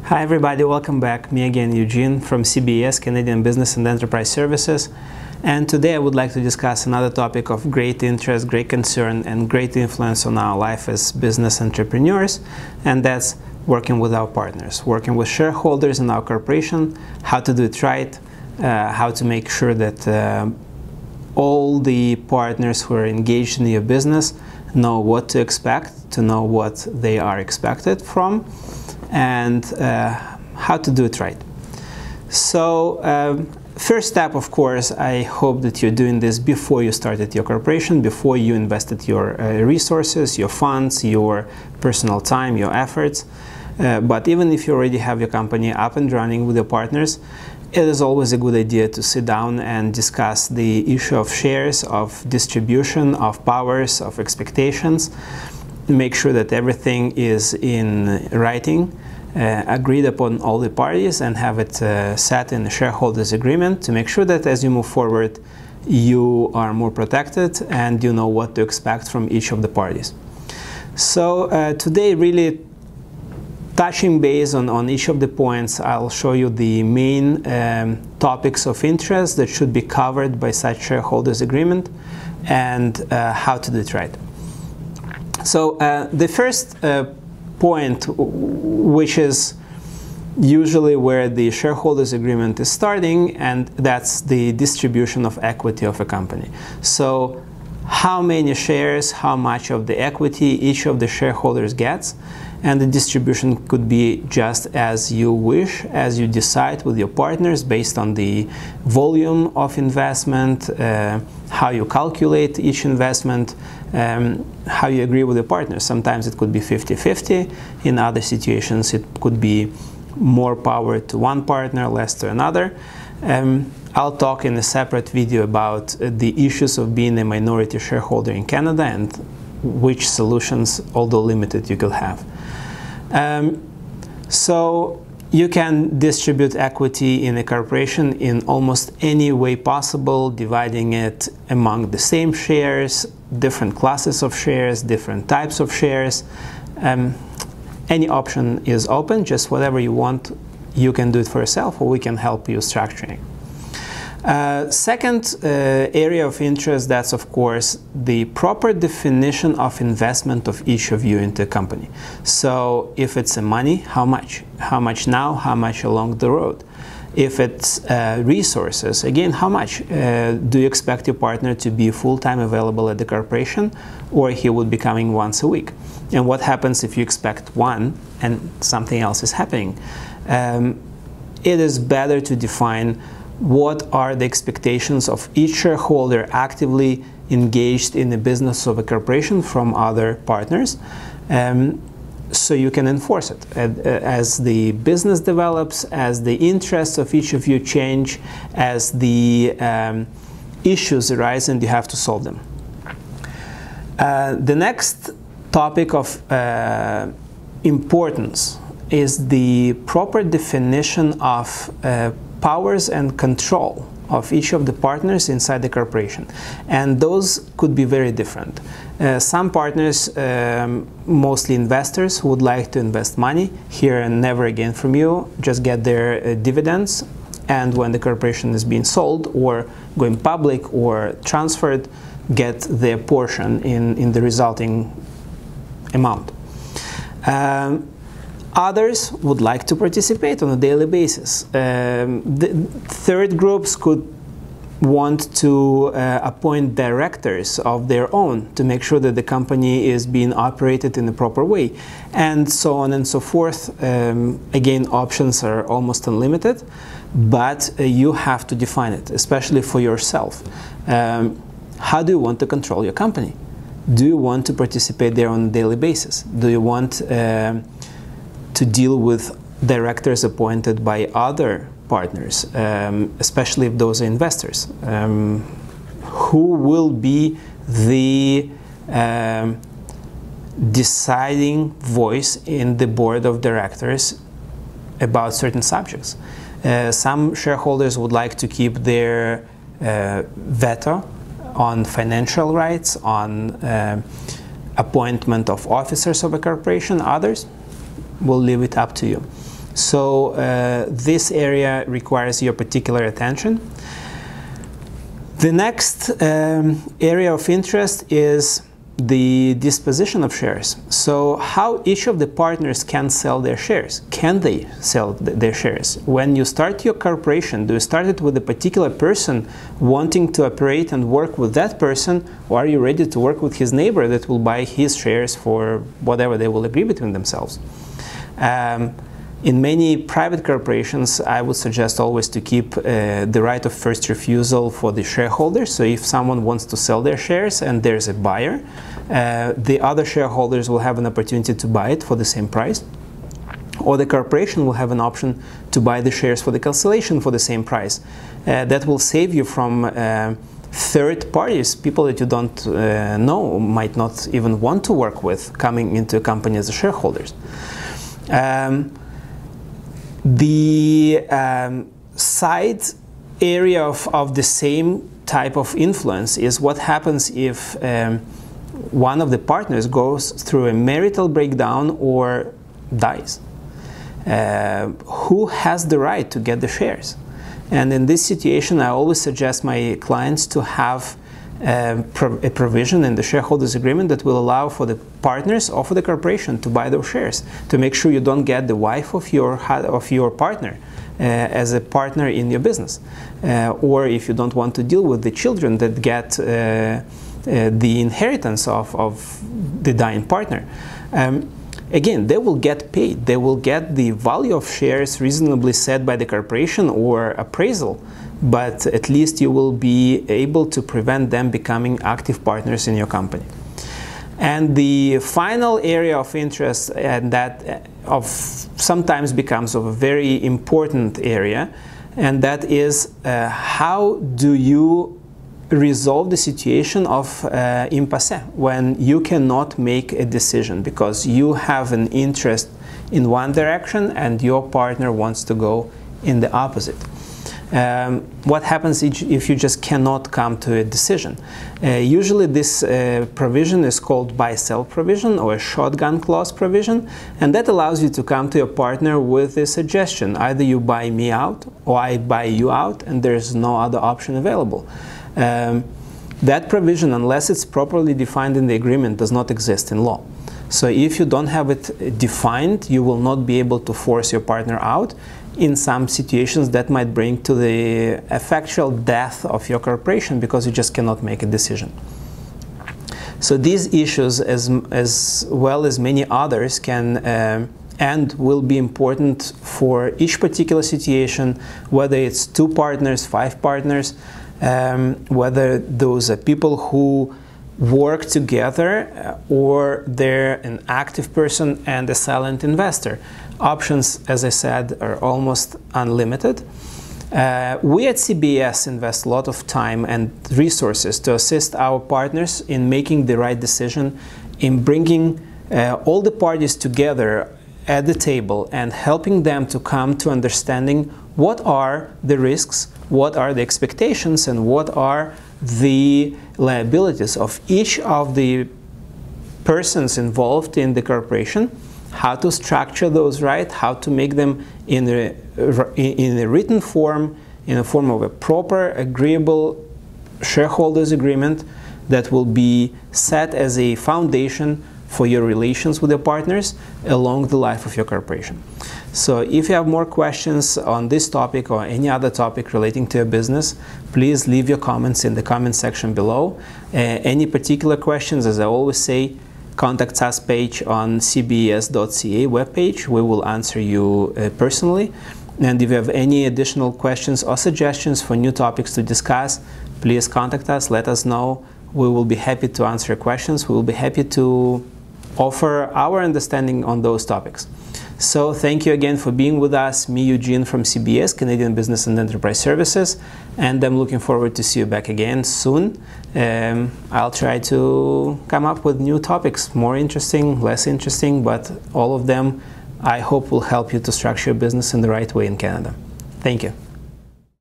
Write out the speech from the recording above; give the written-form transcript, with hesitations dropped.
Hi everybody, welcome back. Me again, Eugene from CBS, Canadian Business and Enterprise Services. And today I would like to discuss another topic of great interest, great concern, and great influence on our life as business entrepreneurs, and that's working with our partners, working with shareholders in our corporation, how to do it right, how to make sure that all the partners who are engaged in your business know what to expect, to know what they are expected from, and how to do it right. So first step, of course, I hope that you're doing this before you started your corporation, before you invested your resources, your funds, your personal time, your efforts. But even if you already have your company up and running with your partners, it is always a good idea to sit down and discuss the issue of shares, of distribution, of powers, of expectations. Make sure that everything is in writing, agreed upon all the parties, and have it set in a shareholders agreement to make sure that as you move forward you are more protected and you know what to expect from each of the parties. So today, really touching base on each of the points, I'll show you the main topics of interest that should be covered by such shareholders agreement and how to do it right. So the first point, which is usually where the shareholders agreement is starting, and that's the distribution of equity of a company. So how many shares, how much of the equity each of the shareholders gets, and the distribution could be just as you wish, as you decide with your partners based on the volume of investment, how you calculate each investment, how you agree with your partners. Sometimes it could be 50-50. In other situations it could be more power to one partner, less to another. I'll talk in a separate video about the issues of being a minority shareholder in Canada and which solutions, although limited, you could have. So you can distribute equity in a corporation in almost any way possible, dividing it among the same shares, different classes of shares, different types of shares. Any option is open, just whatever you want, you can do it for yourself, or we can help you structuring. Second area of interest, that's of course the proper definition of investment of each of you into a company. So if it's money, how much? How much now? How much along the road? If it's resources, again, how much? Do you expect your partner to be full-time available at the corporation, or he would be coming once a week? And what happens if you expect one and something else is happening? It is better to define what are the expectations of each shareholder actively engaged in the business of a corporation from other partners, so you can enforce it. As the business develops, as the interests of each of you change, as the issues arise and you have to solve them. The next topic of importance is the proper definition of powers and control of each of the partners inside the corporation, and those could be very different. Some partners, mostly investors, would like to invest money, hear and never again from you, just get their dividends, and when the corporation is being sold or going public or transferred, get their portion in the resulting amount. Others would like to participate on a daily basis. The third groups could want to appoint directors of their own to make sure that the company is being operated in the proper way, and so on and so forth. Again, options are almost unlimited, but you have to define it, especially for yourself. How do you want to control your company? Do you want to participate there on a daily basis? Do you want to deal with directors appointed by other partners, especially if those are investors? Who will be the deciding voice in the board of directors about certain subjects? Some shareholders would like to keep their veto on financial rights, on appointment of officers of a corporation. Others will leave it up to you. So this area requires your particular attention. The next area of interest is the disposition of shares. So how each of the partners can sell their shares. Can they sell their shares? When you start your corporation, do you start it with a particular person wanting to operate and work with that person, or are you ready to work with his neighbor that will buy his shares for whatever they will agree between themselves? In many private corporations, I would suggest always to keep the right of first refusal for the shareholders. So if someone wants to sell their shares and there's a buyer, the other shareholders will have an opportunity to buy it for the same price, or the corporation will have an option to buy the shares for the cancellation for the same price. That will save you from third parties, people that you don't know, might not even want to work with, coming into a company as shareholders. The side area of the same type of influence is what happens if one of the partners goes through a marital breakdown or dies. Who has the right to get the shares? And in this situation, I always suggest my clients to have a provision in the shareholders agreement that will allow for the partners or for the corporation to buy those shares, to make sure you don't get the wife of your partner as a partner in your business, or if you don't want to deal with the children that get the inheritance of the dying partner. Again, they will get paid. They will get the value of shares reasonably set by the corporation or appraisal, but at least you will be able to prevent them becoming active partners in your company. And the final area of interest, and that sometimes becomes of a very important area, and that is how do you resolve the situation of impasse, when you cannot make a decision because you have an interest in one direction and your partner wants to go in the opposite. What happens if you just cannot come to a decision? Usually this provision is called buy-sell provision or a shotgun clause provision, and that allows you to come to your partner with a suggestion. Either you buy me out or I buy you out, and there's no other option available. That provision, unless it's properly defined in the agreement, does not exist in law. So if you don't have it defined, you will not be able to force your partner out. In some situations, that might bring to the effectual death of your corporation because you just cannot make a decision. So these issues, as well as many others, can and will be important for each particular situation, whether it's 2 partners, 5 partners, whether those are people who work together or they're an active person and a silent investor. Options, as I said, are almost unlimited. We at CBS invest a lot of time and resources to assist our partners in making the right decision, in bringing all the parties together at the table and helping them to come to understanding what are the risks, what are the expectations, and what are the liabilities of each of the persons involved in the corporation, how to structure those right, how to make them in a written form, in the form of a proper, agreeable shareholders agreement that will be set as a foundation for your relations with your partners along the life of your corporation. So if you have more questions on this topic or any other topic relating to your business, please leave your comments in the comment section below. Any particular questions, as I always say, contact us page on cbes.ca webpage. We will answer you personally. And if you have any additional questions or suggestions for new topics to discuss, please contact us, let us know. We will be happy to answer your questions. We will be happy to offer our understanding on those topics. So thank you again for being with us. Me, Eugene from CBS, Canadian Business and Enterprise Services, and I'm looking forward to see you back again soon. I'll try to come up with new topics, more interesting, less interesting, but all of them I hope will help you to structure your business in the right way in Canada. Thank you.